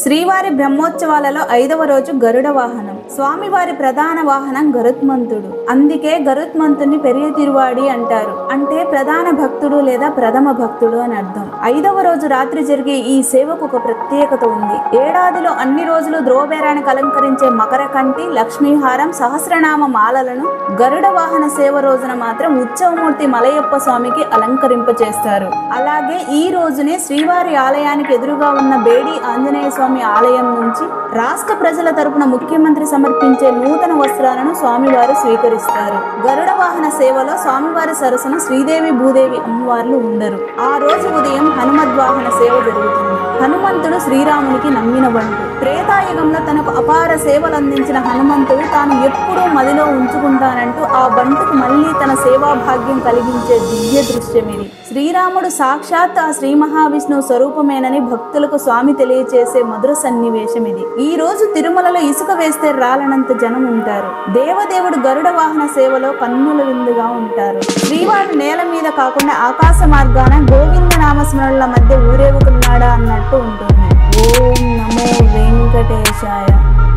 శ్రీవారి బ్రహ్మోత్సవాలలో 5వ రోజు గరుడ వాహనం. స్వామివారి ప్రధాన వాహనం గరుత్మంతుడు. అందుకే గరుత్మంతుని పెరియ తిరువాడి అంటారు. అంటే ప్రధాన భక్తుడు లేదా ప్రథమ భక్తుడు అని అర్థం. 5వ రోజు రాత్రి జరిగే ఈ సేవకు ఒక ప్రత్యేకత ఉంది. ఏడాదిలో అన్ని రోజులు ద్రోబేరానికి అలంకరించే మకర కంటి, లక్ష్మీహారం, సహస్రనామ మాలలను గరుడ వాహన సేవ రోజున మాత్రం ఉత్సవమూర్తి మలయప్ప స్వామికి అలంకరింపచేస్తారు. అలాగే ఈ రోజునే శ్రీవారి ఆలయానికి ఎదురుగా ఉన్న బేడి ఆంజనేయ స్వామి ఆలయం నుంచి రాష్ట్ర ప్రజల తరపున ముఖ్యమంత్రి సమర్పించే నూతన వస్త్రాలను స్వామివారు స్వీకరిస్తారు. గరుడ వాహన సేవలో స్వామివారి సరసన శ్రీదేవి భూదేవి అమ్మవార్లు ఉండరు. ఆ రోజు ఉదయం హనుమద్వాహన సేవ జరుగుతుంది. హనుమంతుడు శ్రీరామునికి నమ్మిన బంటు. త్రేతాయుగంలో తనకు అపార సేవలు అందించిన హనుమంతుడు తాను ఎప్పుడూ మదిలో ఉంచుకుంటానంటూ ఆ బంటుకు మళ్లీ తన సేవా భాగ్యం కలిగించే దివ్య దృశ్యం ఇది. శ్రీరాముడు సాక్షాత్ ఆ శ్రీ మహావిష్ణువు స్వరూపమేనని భక్తులకు స్వామి తెలియచేసే మధుర సన్నివేశం ఇది. ఈ రోజు తిరుమలలో ఇసుక వేస్తే రాలనంత జనం ఉంటారు. దేవదేవుడు గరుడ వాహన సేవలో కన్నుల విందుగా ఉంటారు. శ్రీవారు నేల మీద కాకుండా ఆకాశ మార్గాన గోవింద నామస్మరణల మధ్య ఊరేగుతున్నాడా అన్నట్టు ఉంటుంది. ఓం నమో వెంకటేశాయ.